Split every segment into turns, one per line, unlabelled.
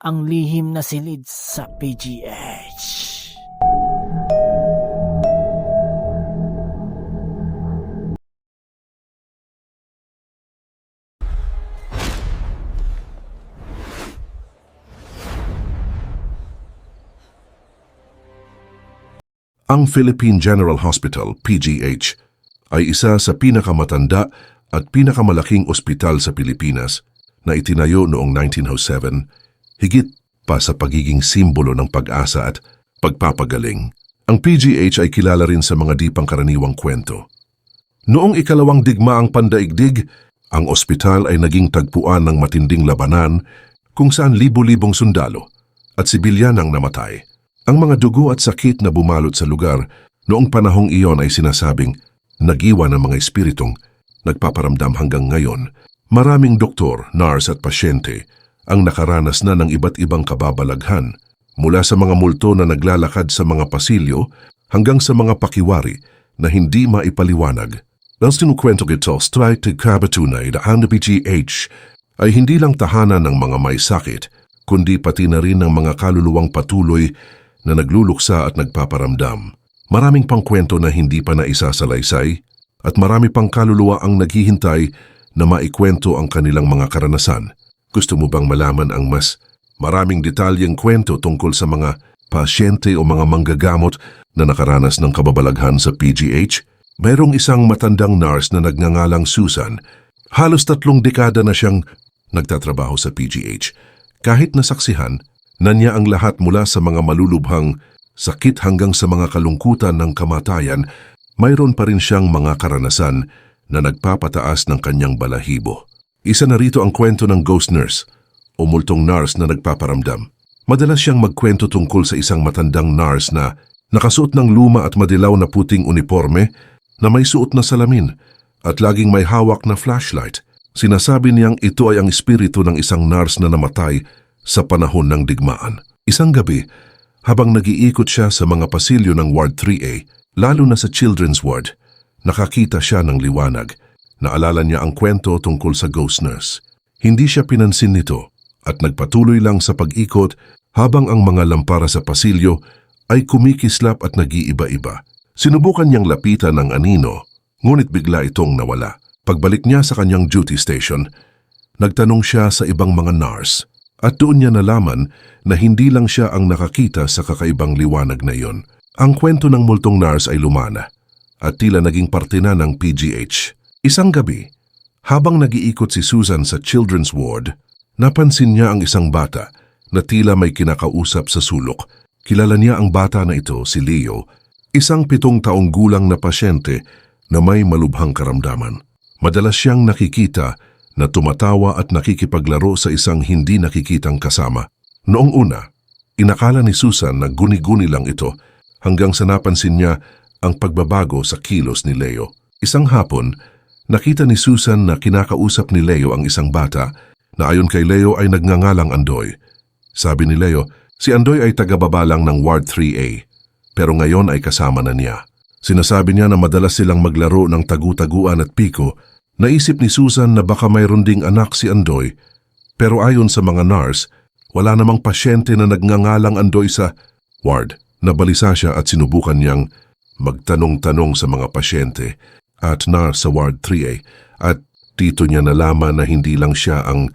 ang lihim na silid sa PGH.
Ang Philippine General Hospital, PGH, ay isa sa pinakamatanda at pinakamalaking ospital sa Pilipinas na itinayo noong 1907, higit pa sa pagiging simbolo ng pag-asa at pagpapagaling. Ang PGH ay kilala rin sa mga di pangkaraniwang kwento. Noong ikalawang digmaang pandaigdig, ang ospital ay naging tagpuan ng matinding labanan kung saan libo-libong sundalo at sibilyan ang namatay. Ang mga dugo at sakit na bumalot sa lugar noong panahong iyon ay sinasabing nagiwan ng mga espiritong nagpaparamdam hanggang ngayon. Maraming doktor, nurse at pasyente ang nakaranas na ng iba't ibang kababalaghan mula sa mga multo na naglalakad sa mga pasilyo hanggang sa mga pakiwari na hindi maipaliwanag. Nang sinukwento ito, straight to kabatunay na ang PGH ay hindi lang tahanan ng mga may sakit, kundi pati na rin ng mga kaluluwang patuloy na nagluluksa at nagpaparamdam. Maraming pang kwento na hindi pa naisasalaysay at marami pang kaluluwa ang naghihintay na maikwento ang kanilang mga karanasan. Gusto mo bang malaman ang mas maraming detalyeng kwento tungkol sa mga pasyente o mga manggagamot na nakaranas ng kababalaghan sa PGH? Mayroong isang matandang nurse na nagngangalang Susan. Halos 3 dekada na siyang nagtatrabaho sa PGH. Kahit nasaksihan na niya ang lahat mula sa mga malulubhang sakit hanggang sa mga kalungkutan ng kamatayan, mayroon pa rin siyang mga karanasan na nagpapataas ng kanyang balahibo. Isa na rito ang kwento ng ghost nurse o multong nurse na nagpaparamdam. Madalas siyang magkwento tungkol sa isang matandang nurse na nakasuot ng luma at madilaw na puting uniforme na may suot na salamin at laging may hawak na flashlight. Sinasabi niyang ito ay ang espiritu ng isang nurse na namatay sa panahon ng digmaan. Isang gabi, habang nag-iikot siya sa mga pasilyo ng Ward 3A, lalo na sa Children's Ward, nakakita siya ng liwanag. Naalala niya ang kwento tungkol sa ghost nurse. Hindi siya pinansin nito at nagpatuloy lang sa pag-ikot habang ang mga lampara sa pasilyo ay kumikislap at nag-iiba-iba. Sinubukan niyang lapitan ng anino, ngunit bigla itong nawala. Pagbalik niya sa kanyang duty station, nagtanong siya sa ibang mga nurse. At doon niya nalaman na hindi lang siya ang nakakita sa kakaibang liwanag na iyon. Ang kwento ng multong nurse ay lumana at tila naging parte na ng PGH. Isang gabi, habang nag-iikot si Susan sa Children's Ward, napansin niya ang isang bata na tila may kinakausap sa sulok. Kilala niya ang bata na ito, si Leo, isang 7 taong gulang na pasyente na may malubhang karamdaman. Madalas siyang nakikita na tumatawa at nakikipaglaro sa isang hindi nakikitang kasama. Noong una, inakala ni Susan na guni-guni lang ito hanggang sa napansin niya ang pagbabago sa kilos ni Leo. Isang hapon, nakita ni Susan na kinakausap ni Leo ang isang bata na ayon kay Leo ay nagngangalang Andoy. Sabi ni Leo, si Andoy ay taga-baba lang ng Ward 3A, pero ngayon ay kasama na niya. Sinasabi niya na madalas silang maglaro ng tagu-taguan at piko. Naisip ni Susan na baka mayroon ding anak si Andoy, pero ayon sa mga nurse, wala namang pasyente na nagngangalang Andoy sa ward. Nabalisa siya at sinubukan niyang magtanong-tanong sa mga pasyente at nurse sa Ward 3A at dito niya nalaman na hindi lang siya ang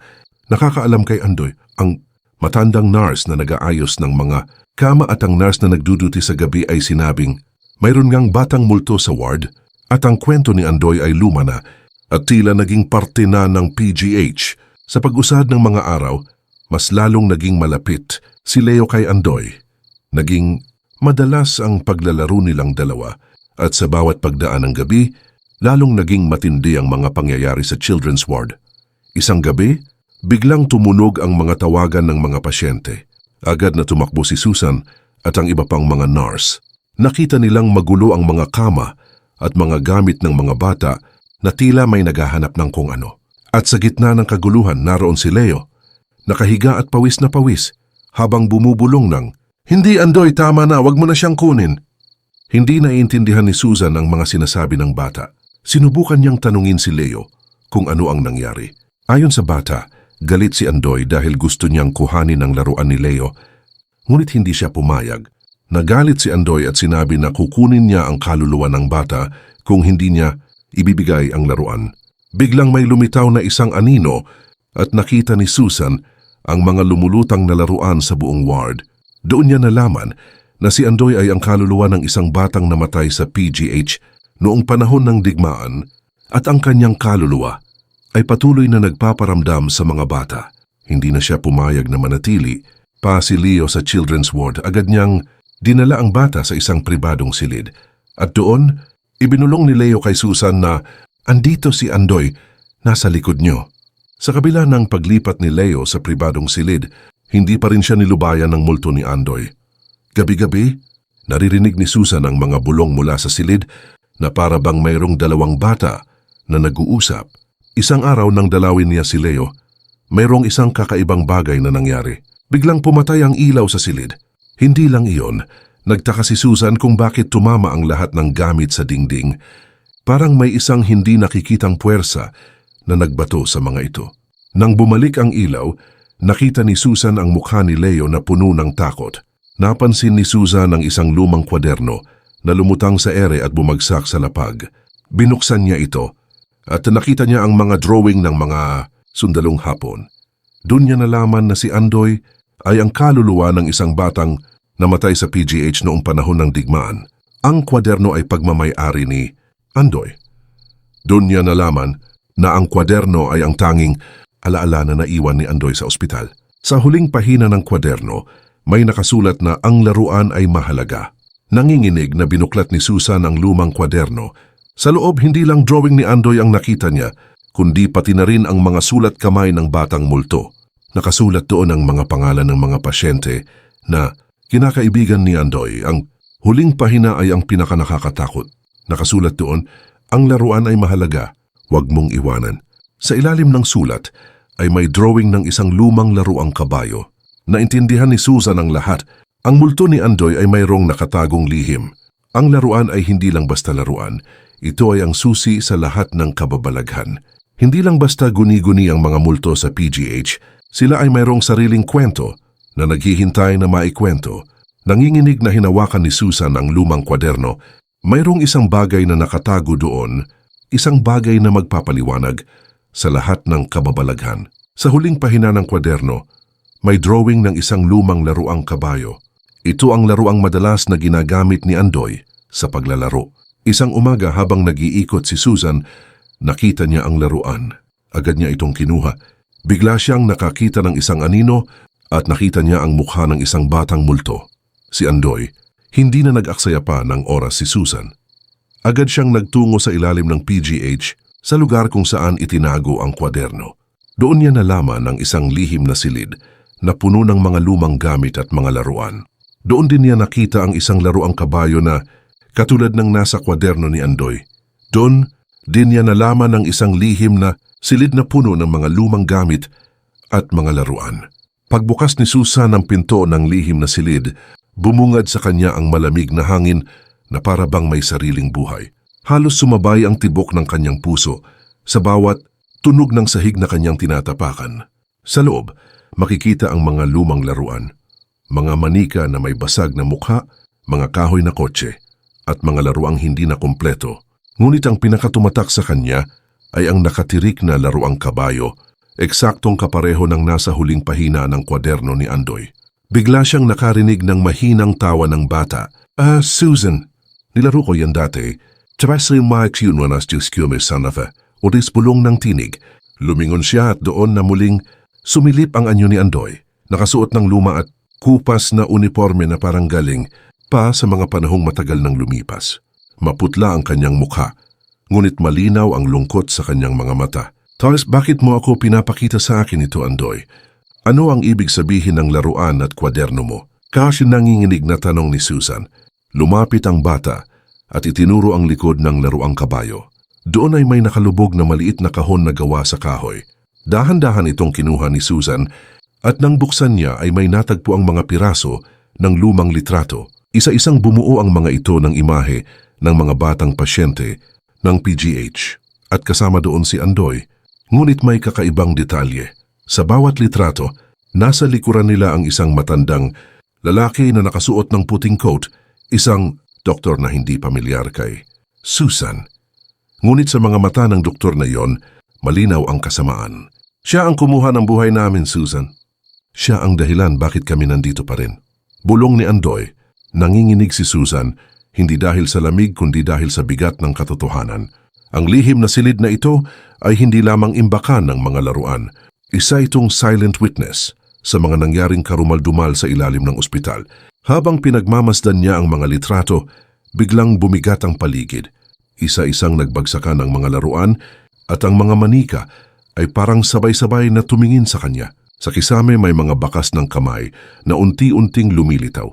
nakakaalam kay Andoy. Ang matandang nurse na nag-aayos ng mga kama at ang nurse na nagduduty sa gabi ay sinabing mayroon ngang batang multo sa ward at ang kwento ni Andoy ay luma na at tila naging parte na ng PGH. Sa pag-usad ng mga araw, mas lalong naging malapit si Leo kay Andoy. Naging madalas ang paglalaro nilang dalawa at sa bawat pagdaan ng gabi, lalong naging matindi ang mga pangyayari sa Children's Ward. Isang gabi, biglang tumunog ang mga tawagan ng mga pasyente. Agad na tumakbo si Susan at ang iba pang mga nurse. Nakita nilang magulo ang mga kama at mga gamit ng mga bata na tila may naghahanap ng kung ano. At sa gitna ng kaguluhan naroon si Leo, nakahiga at pawis na pawis habang bumubulong ng, "Hindi Andoy, tama na, wag mo na siyang kunin." Hindi naiintindihan ni Susan ang mga sinasabi ng bata. Sinubukan niyang tanungin si Leo kung ano ang nangyari. Ayon sa bata, Galit si Andoy dahil gusto niyang kuhanin ang laruan ni Leo, ngunit hindi siya pumayag. Nagalit si Andoy at sinabi na kukunin niya ang kaluluwa ng bata kung hindi niya ibibigay ang laruan. Biglang may lumitaw na isang anino at nakita ni Susan ang mga lumulutang na laruan sa buong ward. Doon niya nalaman na si Andoy ay ang kaluluwa ng isang batang namatay sa PGH noong panahon ng digmaan at ang kanyang kaluluwa ay patuloy na nagpaparamdam sa mga bata. Hindi na siya pumayag na manatili pa si Leo sa children's ward. Agad niyang dinala ang bata sa isang pribadong silid. At doon, ibinulong ni Leo kay Susan na andito si Andoy, nasa likod niyo. Sa kabila ng paglipat ni Leo sa pribadong silid, hindi pa rin siya nilubayan ng multo ni Andoy. Gabi-gabi, naririnig ni Susan ang mga bulong mula sa silid na para bang mayroong dalawang bata na nag-uusap. Isang araw nang dalawin niya si Leo, mayroong isang kakaibang bagay na nangyari. Biglang pumatay ang ilaw sa silid. Hindi lang iyon, nagtaka si Susan kung bakit tumama ang lahat ng gamit sa dingding. Parang may isang hindi nakikitang puwersa na nagbato sa mga ito. Nang bumalik ang ilaw, nakita ni Susan ang mukha ni Leo na puno ng takot. Napansin ni Susan ang isang lumang kwaderno na lumutang sa ere at bumagsak sa lapag. Binuksan niya ito at nakita niya ang mga drawing ng mga sundalong Hapon. Doon niya nalaman na si Andoy ay ang kaluluwa ng isang batang namatay sa PGH noong panahon ng digmaan. Ang kwaderno ay pagmamay-ari ni Andoy. Doon niya nalaman na ang kwaderno ay ang tanging alaala na naiwan ni Andoy sa ospital. Sa huling pahina ng kwaderno, may nakasulat na ang laruan ay mahalaga. Nanginginig na binuklat ni Susan ang lumang kwaderno. Sa loob, hindi lang drawing ni Andoy ang nakita niya, kundi pati na rin ang mga sulat kamay ng batang multo. Nakasulat doon ang mga pangalan ng mga pasyente na kinakaibigan ni Andoy. Ang huling pahina ay ang pinakanakakatakot. Nakasulat doon, ang laruan ay mahalaga, huwag mong iwanan. Sa ilalim ng sulat ay may drawing ng isang lumang laruang kabayo. Naintindihan ni Susan ang lahat. Ang multo ni Andoy ay mayroong nakatagong lihim. Ang laruan ay hindi lang basta laruan. Ito ay ang susi sa lahat ng kababalaghan. Hindi lang basta guni-guni ang mga multo sa PGH, sila ay mayroong sariling kwento na naghihintay na maikwento. Nanginginig na hinawakan ni Susan ang lumang kwaderno. Mayroong isang bagay na nakatago doon, isang bagay na magpapaliwanag sa lahat ng kababalaghan. Sa huling pahina ng kwaderno, may drawing ng isang lumang laruang kabayo. Ito ang laruang madalas na ginagamit ni Andoy sa paglalaro. Isang umaga habang nag-iikot si Susan, nakita niya ang laruan. Agad niya itong kinuha. Bigla siyang nakakita ng isang anino at nakita niya ang mukha ng isang batang multo. Si Andoy, hindi na nag-aksaya pa ng oras si Susan. Agad siyang nagtungo sa ilalim ng PGH sa lugar kung saan itinago ang kwaderno. Doon niya nalaman ang isang lihim na silid na puno ng mga lumang gamit at mga laruan. Doon din niya nakita ang isang laruang kabayo na katulad ng nasa kwaderno ni Andoy. Doon din niya nalaman ang isang lihim na silid na puno ng mga lumang gamit at mga laruan. Pagbukas ni Susan ng pinto ng lihim na silid, bumungad sa kanya ang malamig na hangin na para bang may sariling buhay. Halos sumabay ang tibok ng kanyang puso sa bawat tunog ng sahig na kanyang tinatapakan. Sa loob, makikita ang mga lumang laruan, mga manika na may basag na mukha, mga kahoy na kotse, at mga laruang hindi na kumpleto. Ngunit ang pinakatumatak sa kanya ay ang nakatirik na laruang kabayo, eksaktong kapareho ng nasa huling pahina ng kwaderno ni Andoy. Bigla siyang nakarinig ng mahinang tawa ng bata. Susan, nilaro ko yan dati. Trasri Mike yun wanas Diyos Kiyome Sanafa, o bulong ng tinig. Lumingon siya at doon na muling sumilip ang anyo ni Andoy. Nakasuot ng luma at kupas na uniforme na parang galing pa sa mga panahong matagal nang lumipas. Maputla ang kanyang mukha, ngunit malinaw ang lungkot sa kanyang mga mata. Tapos bakit mo ako pinapakita sa akin ito, Andoy? Ano ang ibig sabihin ng laruan at kwaderno mo? Kasi nanginginig na tanong ni Susan. Lumapit ang bata at itinuro ang likod ng laruang kabayo. Doon ay may nakalubog na maliit na kahon na gawa sa kahoy. Dahan-dahan itong kinuha ni Susan at nang buksan niya ay may natagpo ang mga piraso ng lumang litrato. Isa-isang bumuo ang mga ito ng imahe ng mga batang pasyente ng PGH at kasama doon si Andoy. Ngunit may kakaibang detalye. Sa bawat litrato, nasa likuran nila ang isang matandang lalaki na nakasuot ng puting coat, isang doktor na hindi pamilyar kay Susan. Ngunit sa mga mata ng doktor na iyon, malinaw ang kasamaan. Siya ang kumuha ng buhay namin, Susan. Siya ang dahilan bakit kami nandito pa rin. Bulong ni Andoy, nanginginig si Susan, hindi dahil sa lamig kundi dahil sa bigat ng katotohanan. Ang lihim na silid na ito ay hindi lamang imbakan ng mga laruan. Isa itong silent witness sa mga nangyaring karumal-dumal sa ilalim ng ospital. Habang pinagmamasdan niya ang mga litrato, biglang bumigat ang paligid. Isa-isang nagbagsakan ang mga laruan at ang mga manika ay parang sabay-sabay na tumingin sa kanya. Sa kisame may mga bakas ng kamay na unti-unting lumilitaw.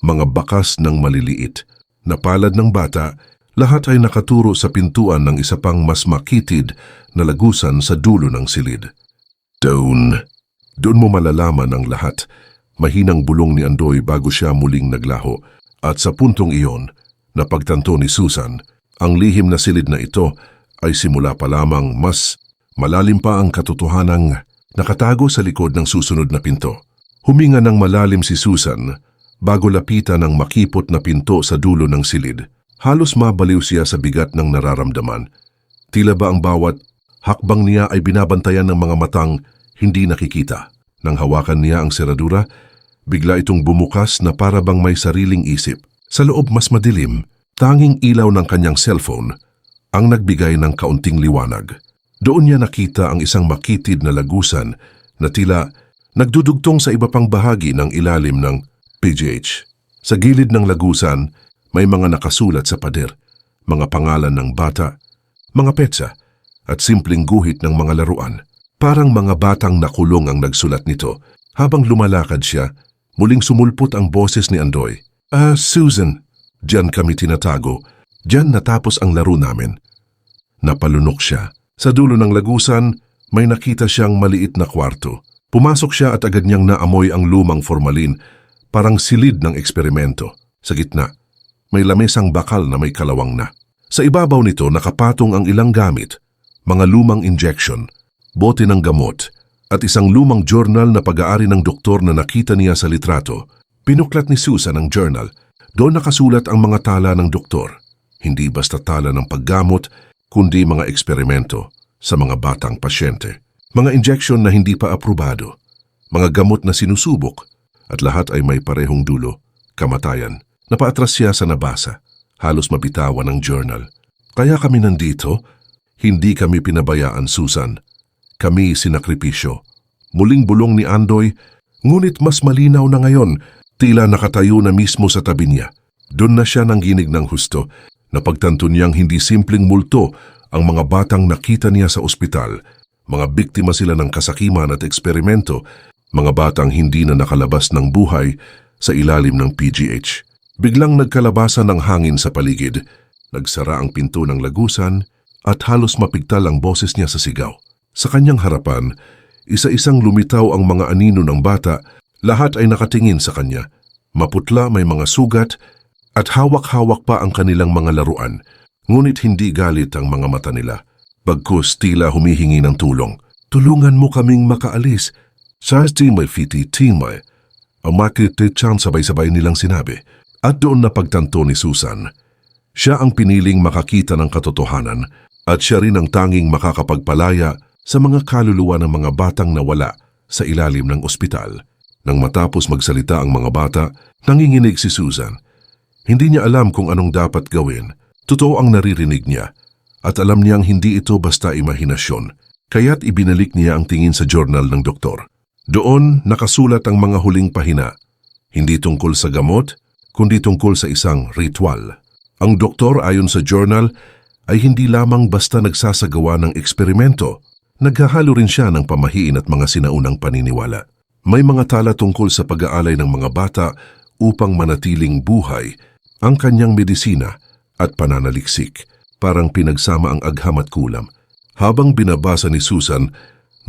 Mga bakas ng maliliit. Na palad ng bata, lahat ay nakaturo sa pintuan ng isa pang mas makitid na lagusan sa dulo ng silid. Doon mo malalaman ang lahat. Mahinang bulong ni Andoy bago siya muling naglaho. At sa puntong iyon, napagtanto ni Susan, ang lihim na silid na ito ay simula pa lamang mas malalim pa ang katotohanang nakatago sa likod ng susunod na pinto. Huminga ng malalim si Susan bago lapitan ang makipot na pinto sa dulo ng silid. Halos mabaliw siya sa bigat ng nararamdaman. Tila ba ang bawat hakbang niya ay binabantayan ng mga matang hindi nakikita. Nang hawakan niya ang seradura, bigla itong bumukas na para bang may sariling isip. Sa loob mas madilim, tanging ilaw ng kanyang cellphone ang nagbigay ng kaunting liwanag. Doon niya nakita ang isang makitid na lagusan na tila nagdudugtong sa iba pang bahagi ng ilalim ng PGH. Sa gilid ng lagusan, may mga nakasulat sa pader, mga pangalan ng bata, mga petsa, at simpleng guhit ng mga laruan. Parang mga batang nakulong ang nagsulat nito. Habang lumalakad siya, muling sumulpot ang boses ni Andoy. Susan, diyan kami tinatago. Diyan natapos ang laro namin. Napalunok siya. Sa dulo ng lagusan, may nakita siyang maliit na kwarto. Pumasok siya at agad niyang naamoy ang lumang formalin, parang silid ng eksperimento. Sa gitna, may lamesang bakal na may kalawang na. Sa ibabaw nito nakapatong ang ilang gamit, mga lumang injection, bote ng gamot, at isang lumang journal na pag-aari ng doktor na nakita niya sa litrato. Pinuklat ni Susan ang journal. Doon nakasulat ang mga tala ng doktor. Hindi basta tala ng paggamot, kundi mga eksperimento sa mga batang pasyente. Mga injection na hindi pa aprobado, mga gamot na sinusubok, at lahat ay may parehong dulo, kamatayan. Napaatras siya sa nabasa, halos mabitawan ng journal. Kaya kami nandito, hindi kami pinabayaan, Susan. Kami sinakripisyo. Muling bulong ni Andoy, ngunit mas malinaw na ngayon, tila nakatayo na mismo sa tabi niya. Doon na siya nangginig ng husto. Napagtanto niyang hindi simpleng multo ang mga batang nakita niya sa ospital. Mga biktima sila ng kasakiman at eksperimento, mga batang hindi na nakalabas ng buhay sa ilalim ng PGH. Biglang nagkalabasan ng hangin sa paligid, nagsara ang pinto ng lagusan at halos mapigtal ang boses niya sa sigaw. Sa kanyang harapan, isa-isang lumitaw ang mga anino ng bata, lahat ay nakatingin sa kanya. Maputla, may mga sugat, at hawak-hawak pa ang kanilang mga laruan, ngunit hindi galit ang mga mata nila. Bagkus tila humihingi ng tulong. Tulungan mo kaming makaalis. Sa timay fiti timay. Ang makititsan sabay-sabay nilang sinabi. At doon napagtanto ni Susan. Siya ang piniling makakita ng katotohanan at siya rin ang tanging makakapagpalaya sa mga kaluluwa ng mga batang nawala sa ilalim ng ospital. Nang matapos magsalita ang mga bata, nanginginig si Susan. Hindi niya alam kung anong dapat gawin. Totoo ang naririnig niya at alam niyang hindi ito basta imahinasyon. Kaya't ibinalik niya ang tingin sa journal ng doktor. Doon nakasulat ang mga huling pahina. Hindi tungkol sa gamot, kundi tungkol sa isang ritual. Ang doktor ayon sa journal ay hindi lamang basta nagsasagawa ng eksperimento. Naghahalo rin siya ng pamahiin at mga sinaunang paniniwala. May mga tala tungkol sa pag-aalay ng mga bata upang manatiling buhay, ang kanyang medisina at pananaliksik, parang pinagsama ang agham at kulam. Habang binabasa ni Susan,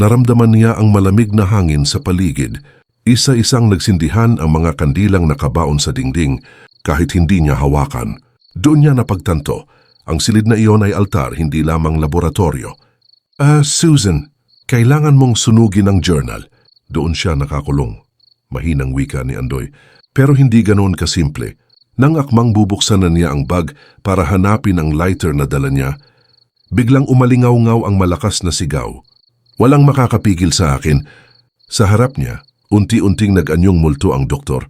naramdaman niya ang malamig na hangin sa paligid. Isa-isang nagsindihan ang mga kandilang nakabaon sa dingding kahit hindi niya hawakan. Doon niya napagtanto, ang silid na iyon ay altar, hindi lamang laboratorio. Susan, Kailangan mong sunugin ang journal. Doon siya nakakulong. Mahinang wika ni Andoy. Pero hindi ganoon kasimple. Nang akmang bubuksan na niya ang bag para hanapin ang lighter na dala niya, biglang umalingaw-ngaw ang malakas na sigaw. Walang makakapigil sa akin. Sa harap niya, unti-unting nag-anyong multo ang doktor.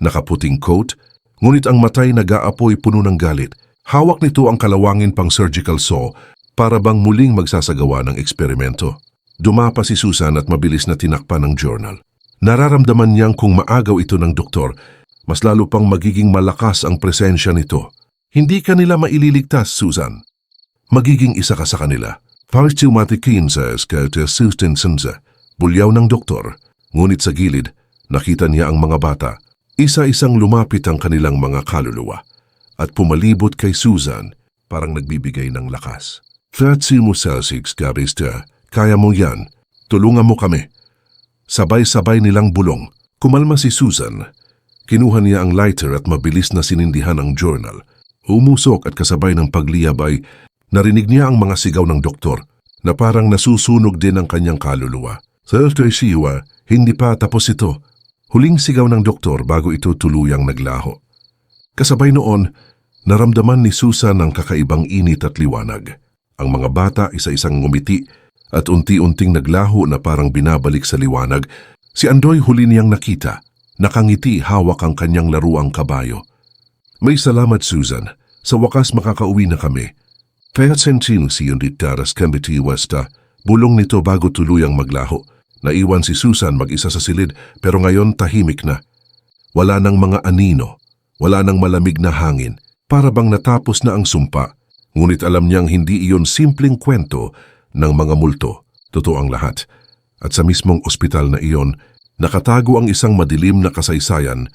Nakaputing coat, ngunit ang matay nag-aapoy puno ng galit. Hawak nito ang kalawangin pang surgical saw para bang muling magsasagawa ng eksperimento. Dumapa si Susan at mabilis na tinakpan ang journal. Nararamdaman niyang kung maagaw ito ng doktor, mas lalo pang magiging malakas ang presensya nito. Hindi ka nila maililigtas, Susan. Magiging isa ka sa kanila. Paristumatikin sa sustensansa. Bulyaw ng doktor. Ngunit sa gilid, nakita niya ang mga bata. Isa-isang lumapit ang kanilang mga kaluluwa at pumalibot kay Susan parang nagbibigay ng lakas. Flatsi mo Celsius, Gabista. Kaya mo yan. Tulungan mo kami. Sabay-sabay nilang bulong. Kumalma si Susan. Kinuha niya ang lighter at mabilis na sinindihan ang journal. Umusok at kasabay ng pagliyab ay narinig niya ang mga sigaw ng doktor na parang nasusunog din ang kanyang kaluluwa. Sir Siwa, hindi pa tapos ito. Huling sigaw ng doktor bago ito tuluyang naglaho. Kasabay noon, naramdaman ni Susan ang kakaibang init at liwanag. Ang mga bata isa-isang ngumiti at unti-unting naglaho na parang binabalik sa liwanag. Si Andoy huli niyang nakita. Nakangiti hawak ang kanyang laruang kabayo. May salamat, Susan. Sa wakas makakauwi na kami. Kaya sentin si Yunditaras Kambiti Westa. Bulong nito bago tuluyang maglaho. Naiwan si Susan mag-isa sa silid pero ngayon tahimik na. Wala nang mga anino. Wala nang malamig na hangin. Para bang natapos na ang sumpa. Ngunit alam niyang hindi iyon simpleng kwento ng mga multo. Totoo ang lahat. At sa mismong ospital na iyon, nakatago ang isang madilim na kasaysayan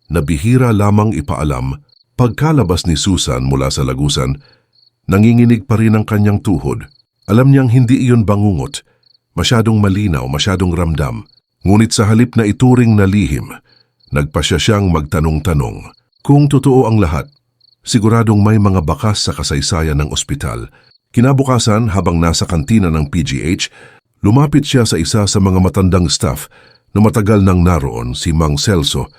na bihira lamang ipaalam. Pagkalabas ni Susan mula sa lagusan, nanginginig pa rin ang kanyang tuhod. Alam niyang hindi iyon bangungot. Masyadong malinaw, masyadong ramdam. Ngunit sa halip na ituring na lihim, nagpasya siyang magtanong-tanong. Kung totoo ang lahat, siguradong may mga bakas sa kasaysayan ng ospital. Kinabukasan, habang nasa kantina ng PGH, lumapit siya sa isa sa mga matandang staff na matagal nang naroon, si Mang Celso,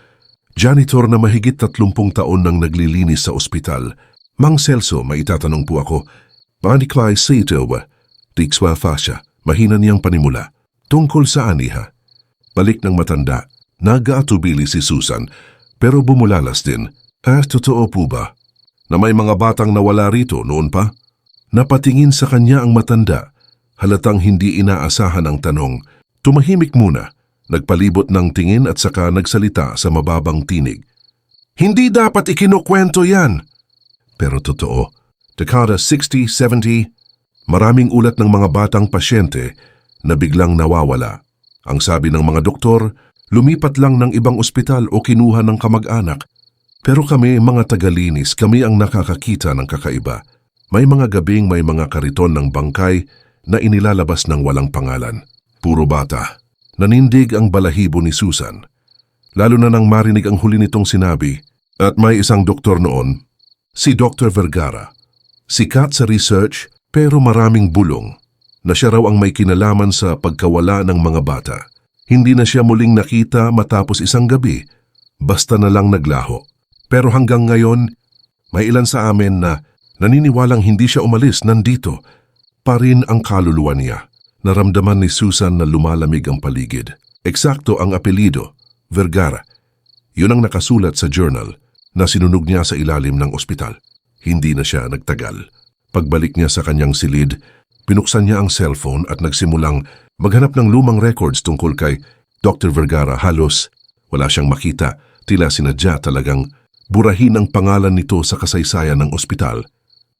janitor na mahigit 30 taon nang naglilinis sa ospital. Mang Celso, may itatanong po ako. Paaniklay sa ito ba? Tikswa fasya, mahina niyang panimula. Tungkol saan iha? Balik ng matanda, nag-aatubili si Susan, pero bumulalas din. Totoo po ba? Na may mga batang nawala rito noon pa? Napatingin sa kanya ang matanda, halatang hindi inaasahan ang tanong. Tumahimik muna, nagpalibot ng tingin at saka nagsalita sa mababang tinig. Hindi dapat ikinukwento yan! Pero totoo, dekada 60, 70, maraming ulat ng mga batang pasyente na biglang nawawala. Ang sabi ng mga doktor, lumipat lang ng ibang ospital o kinuha ng kamag-anak. Pero kami, mga tagalinis, kami ang nakakakita ng kakaiba. May mga gabing may mga kariton ng bangkay na inilalabas ng walang pangalan. Puro bata. Nanindig ang balahibo ni Susan. Lalo na nang marinig ang huli nitong sinabi. At may isang doktor noon, si Dr. Vergara. Sikat sa research pero maraming bulong. Na siya raw ang may kinalaman sa pagkawala ng mga bata. Hindi na siya muling nakita matapos isang gabi. Basta na lang naglaho. Pero hanggang ngayon, may ilan sa amin na naniniwalang hindi siya umalis nandito. Pa rin ang kaluluwa niya. Naramdaman ni Susan na lumalamig ang paligid. Eksakto ang apelido, Vergara. Yun ang nakasulat sa journal na sinunog niya sa ilalim ng ospital. Hindi na siya nagtagal. Pagbalik niya sa kanyang silid, pinuksan niya ang cellphone at nagsimulang maghanap ng lumang records tungkol kay Dr. Vergara. Halos wala siyang makita. Tila sinadya talagang burahin ang pangalan nito sa kasaysayan ng ospital.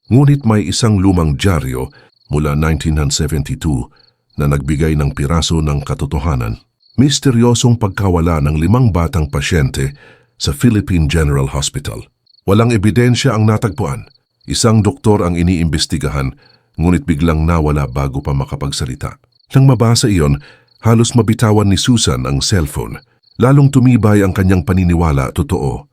Ngunit may isang lumang dyaryo mula 1972 na nagbigay ng piraso ng katotohanan. Misteryosong pagkawala ng 5 batang pasyente sa Philippine General Hospital. Walang ebidensya ang natagpuan. Isang doktor ang iniimbestigahan, ngunit biglang nawala bago pa makapagsalita. Nang mabasa iyon, halos mabitawan ni Susan ang cellphone. Lalong tumibay ang kanyang paniniwala, totoo.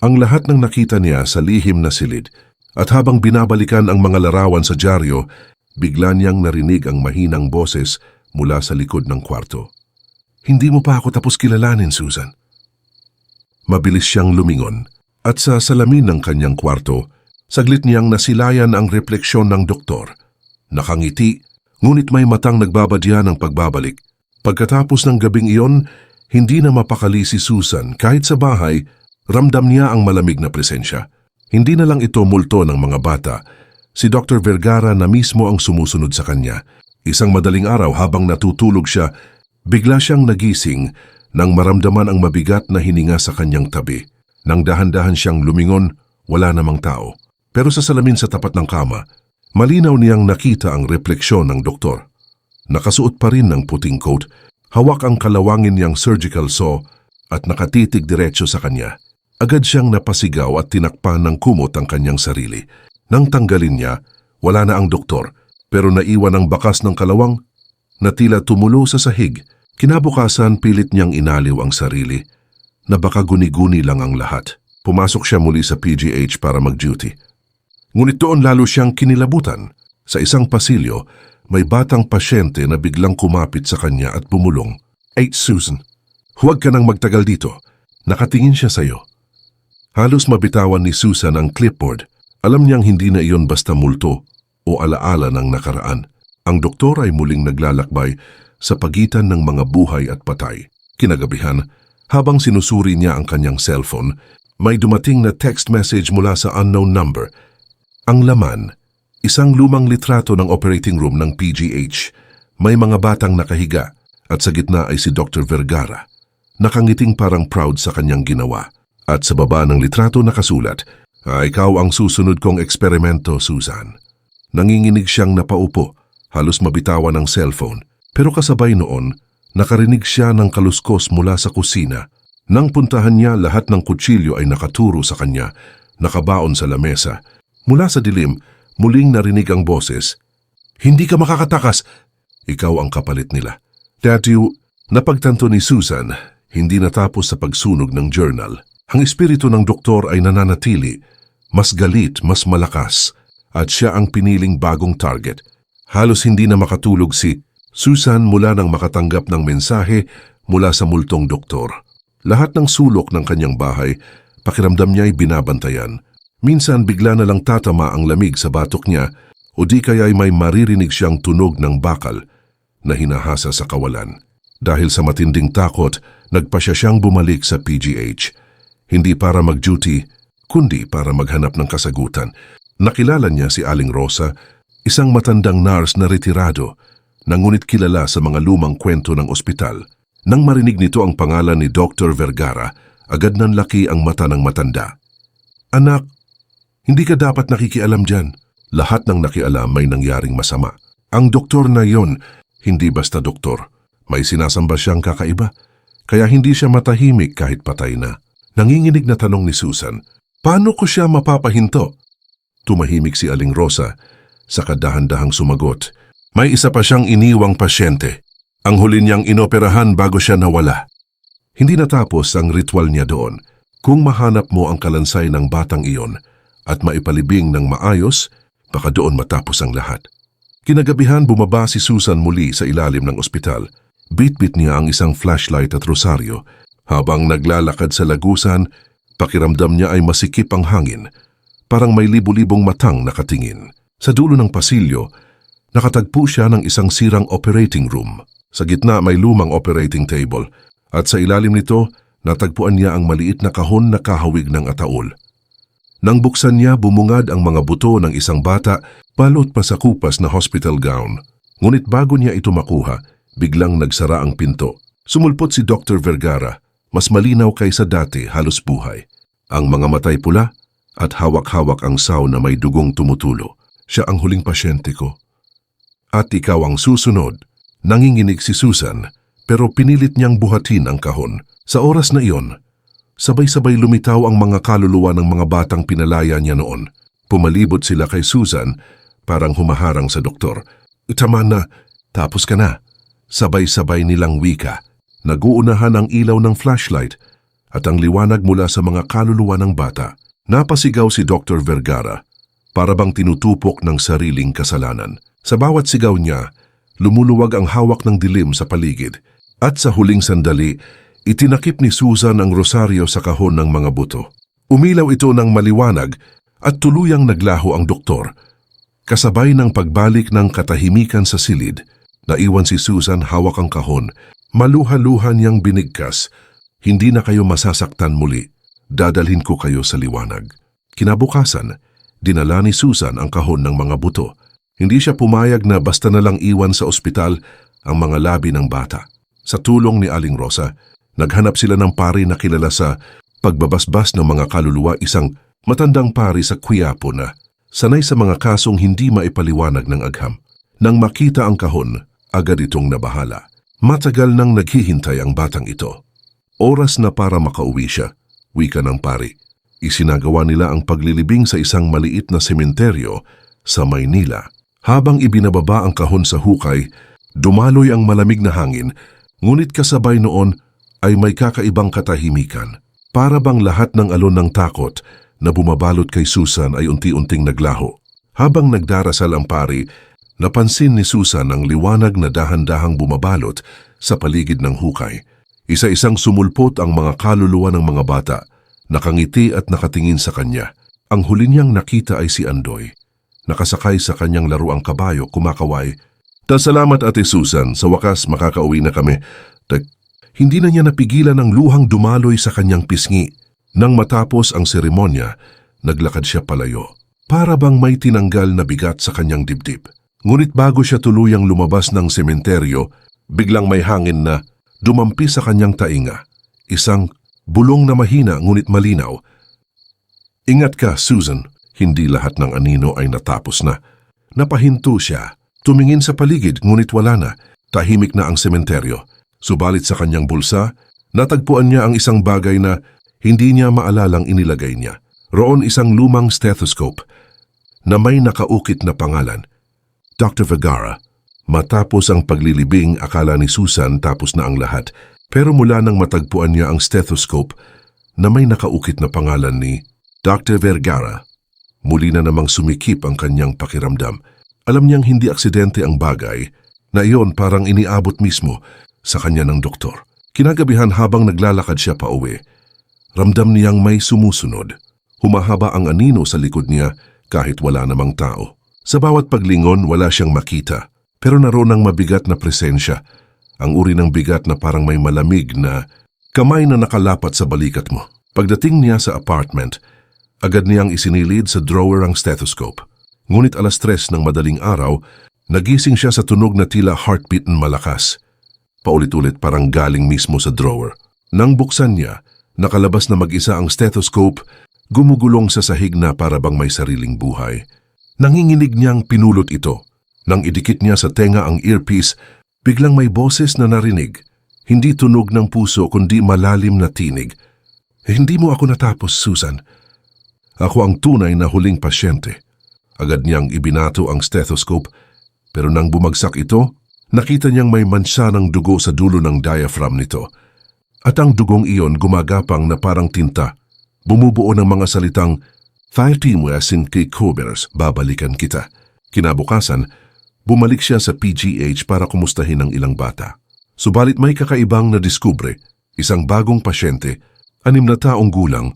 Ang lahat ng nakita niya sa lihim na silid, at habang binabalikan ang mga larawan sa dyaryo, bigla niyang narinig ang mahinang boses mula sa likod ng kwarto. Hindi mo pa ako tapos kilalanin, Susan. Mabilis siyang lumingon at sa salamin ng kanyang kwarto, saglit niyang nasilayan ang refleksyon ng doktor. Nakangiti, ngunit may matang nagbabadya ng pagbabalik. Pagkatapos ng gabing iyon, hindi na mapakali si Susan kahit sa bahay, ramdam niya ang malamig na presensya. Hindi na lang ito multo ng mga bata. Si Dr. Vergara na mismo ang sumusunod sa kanya. Isang madaling araw habang natutulog siya, bigla siyang nagising nang maramdaman ang mabigat na hininga sa kanyang tabi. Nang dahan-dahan siyang lumingon, wala namang tao. Pero sa salamin sa tapat ng kama, malinaw niyang nakita ang refleksyon ng doktor. Nakasuot pa rin ng puting coat, hawak ang kalawangin niyang surgical saw at nakatitig diretso sa kanya. Agad siyang napasigaw at tinakpan ng kumot ang kanyang sarili. Nang tanggalin niya, wala na ang doktor, pero naiwan ang bakas ng kalawang na tila tumulo sa sahig. Kinabukasan pilit niyang inaliw ang sarili na baka guni-guni lang ang lahat. Pumasok siya muli sa PGH para mag-duty. Ngunit doon lalo siyang kinilabutan. Sa isang pasilyo, may batang pasyente na biglang kumapit sa kanya at bumulong. Susan, huwag ka nang magtagal dito. Nakatingin siya sa iyo. Halos mabitawan ni Susan ang clipboard. Alam niyang hindi na iyon basta multo o alaala ng nakaraan. Ang doktor ay muling naglalakbay sa pagitan ng mga buhay at patay. Kinagabihan, habang sinusuri niya ang kanyang cellphone, may dumating na text message mula sa unknown number. Ang laman, isang lumang litrato ng operating room ng PGH. May mga batang nakahiga at sa gitna ay si Dr. Vergara. Nakangiting parang proud sa kanyang ginawa. At sa baba ng litrato nakasulat, ikaw ang susunod kong eksperimento, Susan. Nanginginig siyang napaupo, halos mabitawan ng cellphone. Pero kasabay noon, nakarinig siya ng kaluskos mula sa kusina. Nang puntahan niya, lahat ng kutsilyo ay nakaturo sa kanya, nakabaon sa lamesa. Mula sa dilim, muling narinig ang boses. Hindi ka makakatakas! Ikaw ang kapalit nila. Daddy, napagtanto ni Susan, hindi natapos sa pagsunog ng journal. Ang espiritu ng doktor ay nananatili, mas galit, mas malakas, at siya ang piniling bagong target. Halos hindi na makatulog si Susan mula nang makatanggap ng mensahe mula sa multong doktor. Lahat ng sulok ng kanyang bahay, pakiramdam niya ay binabantayan. Minsan bigla na lang tatama ang lamig sa batok niya o di kaya ay may maririnig siyang tunog ng bakal na hinahasa sa kawalan. Dahil sa matinding takot, nagpasya siyang bumalik sa PGH. Hindi para mag-duty, kundi para maghanap ng kasagutan. Nakilala niya si Aling Rosa, isang matandang nurse na retirado, na ngunit kilala sa mga lumang kwento ng ospital. Nang marinig nito ang pangalan ni Dr. Vergara, agad nanlaki ang mata ng matanda. Anak, hindi ka dapat nakikialam dyan. Lahat ng nakialam may nangyaring masama. Ang doktor na yon, hindi basta doktor. May sinasamba siyang kakaiba, kaya hindi siya matahimik kahit patay na. Nanginginig na tanong ni Susan, paano ko siya mapapahinto? Tumahimik si Aling Rosa, sa kadahan-dahang sumagot. May isa pa siyang iniwang pasyente. Ang huli niyang inoperahan bago siya nawala. Hindi natapos ang ritual niya doon. Kung mahanap mo ang kalansay ng batang iyon at maipalibing ng maayos, baka doon matapos ang lahat. Kinagabihan bumaba si Susan muli sa ilalim ng ospital. Bit-bit niya ang isang flashlight at rosaryo. Habang naglalakad sa lagusan, pakiramdam niya ay masikip ang hangin. Parang may libu-libong matang nakatingin. Sa dulo ng pasilyo, nakatagpo siya ng isang sirang operating room. Sa gitna may lumang operating table at sa ilalim nito natagpuan niya ang maliit na kahon na kahawig ng ataol. Nang buksan niya, bumungad ang mga buto ng isang bata balot pa sa kupas na hospital gown. Ngunit bago niya ito makuha, biglang nagsara ang pinto. Sumulpot si Dr. Vergara, mas malinaw kaysa dati, halos buhay. Ang mga matay pula at hawak-hawak ang saw na may dugong tumutulo. Siya ang huling pasyente ko. At ikaw ang susunod. Nanginginig si Susan, pero pinilit niyang buhatin ang kahon. Sa oras na iyon, sabay-sabay lumitaw ang mga kaluluwa ng mga batang pinalaya niya noon. Pumalibot sila kay Susan, parang humaharang sa doktor. Tama na, tapos ka na. Sabay-sabay nilang wika. Naguunahan ang ilaw ng flashlight at ang liwanag mula sa mga kaluluwa ng bata. Napasigaw si Dr. Vergara, para bang tinutupok ng sariling kasalanan. Sa bawat sigaw niya, Lumuluwag ang hawak ng dilim sa paligid. At sa huling sandali, itinakip ni Susan ang rosaryo sa kahon ng mga buto. Umilaw ito ng maliwanag at tuluyang naglaho ang doktor. Kasabay ng pagbalik ng katahimikan sa silid, naiwan si Susan hawak ang kahon. Maluha-luha niyang binigkas, "Hindi na kayo masasaktan muli. Dadalhin ko kayo sa liwanag." Kinabukasan, dinala ni Susan ang kahon ng mga buto. Hindi siya pumayag na basta na lang iwan sa ospital ang mga labi ng bata. Sa tulong ni Aling Rosa, naghanap sila ng pari na kilala sa pagbabasbas ng mga kaluluwa, isang matandang pari sa Quiapo na sanay sa mga kasong hindi maipaliwanag ng agham. Nang makita ang kahon, agad itong nabahala. Matagal nang naghihintay ang batang ito. Oras na para makauwi siya, wika ng pari. Isinagawa nila ang paglilibing sa isang maliit na sementeryo sa Maynila. Habang ibinababa ang kahon sa hukay, dumaloy ang malamig na hangin, ngunit kasabay noon ay may kakaibang katahimikan. Para bang lahat ng alon ng takot na bumabalot kay Susan ay unti-unting naglaho. Habang nagdarasal ang pari, napansin ni Susan ang liwanag na dahan-dahang bumabalot sa paligid ng hukay. Isa-isang sumulpot ang mga kaluluwa ng mga bata, nakangiti at nakatingin sa kanya. Ang huli niyang nakita ay si Andoy. Nakasakay sa kanyang laruang kabayo, kumakaway. "Salamat, Ate Susan, sa wakas makakauwi na kami." Hindi na niya napigilan ang luhang dumaloy sa kanyang pisngi. Nang matapos ang seremonya, naglakad siya palayo. Para bang may tinanggal na bigat sa kanyang dibdib. Ngunit bago siya tuluyang lumabas ng sementeryo, biglang may hangin na dumampi sa kanyang tainga. Isang bulong na mahina ngunit malinaw. "Ingat ka, Susan." Hindi lahat ng anino ay natapos na. Napahinto siya. Tumingin sa paligid ngunit wala na. Tahimik na ang sementeryo. Subalit sa kanyang bulsa, natagpuan niya ang isang bagay na hindi niya maalalang inilagay niya. Roon isang lumang stethoscope na may nakaukit na pangalan, Dr. Vergara. Matapos ang paglilibing, akala ni Susan tapos na ang lahat. Pero mula nang matagpuan niya ang stethoscope na may nakaukit na pangalan ni Dr. Vergara, muli na namang sumikip ang kanyang pakiramdam. Alam niyang hindi aksidente ang bagay, na iyon parang iniabot mismo sa kanya ng doktor. Kinagabihan habang naglalakad siya pa uwi, ramdam niyang may sumusunod. Humahaba ang anino sa likod niya kahit wala namang tao. Sa bawat paglingon wala siyang makita, pero naroon ang mabigat na presensya. Ang uri ng bigat na parang may malamig na kamay na nakalapat sa balikat mo. Pagdating niya sa apartment, agad niyang isinilid sa drawer ang stethoscope. Ngunit 3:00 ng madaling araw, nagising siya sa tunog na tila heartbeat na malakas. Paulit-ulit parang galing mismo sa drawer. Nang buksan niya, nakalabas na mag-isa ang stethoscope, gumugulong sa sahig na para bang may sariling buhay. Nanginginig niyang pinulot ito. Nang idikit niya sa tenga ang earpiece, biglang may boses na narinig. Hindi tunog ng puso kundi malalim na tinig. "Hindi mo ako natapos, Susan. Ako ang tunay na huling pasyente." Agad niyang ibinato ang stethoscope, pero nang bumagsak ito, nakita niyang may mansa ng dugo sa dulo ng diaphragm nito. At ang dugong iyon gumagapang na parang tinta. Bumubuo ng mga salitang, "30 sin kay Cobers, babalikan kita." Kinabukasan, bumalik siya sa PGH para kumustahin ang ilang bata. Subalit may kakaibang nadiskubre, isang bagong pasyente, 6 na taong gulang,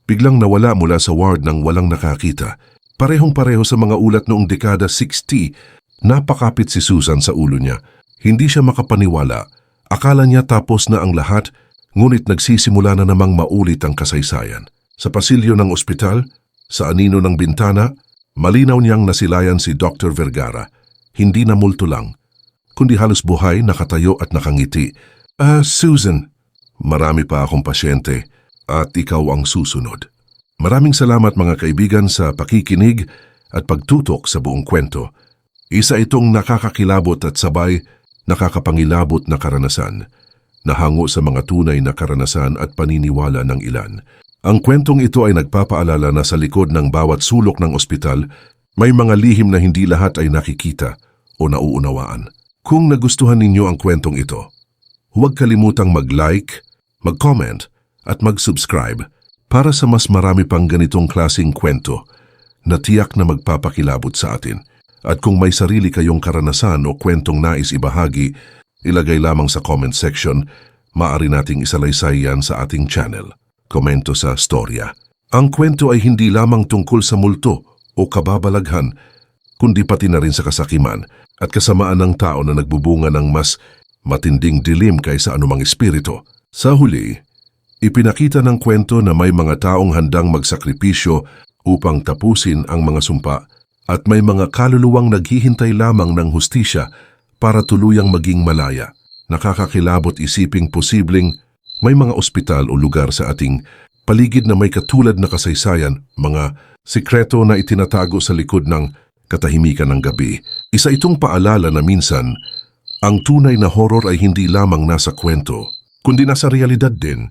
biglang nawala mula sa ward ng walang nakakita. Parehong-pareho sa mga ulat noong dekada 60, napakapit si Susan sa ulo niya. Hindi siya makapaniwala. Akala niya tapos na ang lahat, ngunit nagsisimula na namang maulit ang kasaysayan. Sa pasilyo ng ospital, sa anino ng bintana, malinaw niyang nasilayan si Dr. Vergara. Hindi na multo lang, kundi halos buhay, nakatayo at nakangiti. Susan, marami pa akong pasyente at ikaw ang susunod." Maraming salamat mga kaibigan sa pakikinig at pagtutok sa buong kwento. Isa itong nakakakilabot at sabay nakakapangilabot na karanasan, nahango sa mga tunay na karanasan at paniniwala ng ilan. Ang kwentong ito ay nagpapaalala na sa likod ng bawat sulok ng ospital, may mga lihim na hindi lahat ay nakikita o nauunawaan. Kung nagustuhan ninyo ang kwentong ito, huwag kalimutang mag-like, mag-comment at mag-subscribe para sa mas marami pang ganitong klaseng kwento na tiyak na magpapakilabot sa atin. At kung may sarili kayong karanasan o kwentong nais ibahagi, ilagay lamang sa comment section. Maaari nating isalaysay yan sa ating channel. Komento sa storya. Ang kwento ay hindi lamang tungkol sa multo o kababalaghan, kundi pati na rin sa kasakiman at kasamaan ng tao na nagbubunga ng mas matinding dilim kaysa anumang espiritu. Sa huli, ipinakita ng kwento na may mga taong handang magsakripisyo upang tapusin ang mga sumpa at may mga kaluluwang naghihintay lamang ng hustisya para tuluyang maging malaya. Nakakakilabot isiping posibleng may mga ospital o lugar sa ating paligid na may katulad na kasaysayan, mga sikreto na itinatago sa likod ng katahimikan ng gabi. Isa itong paalala na minsan, ang tunay na horror ay hindi lamang nasa kwento, kundi nasa realidad din.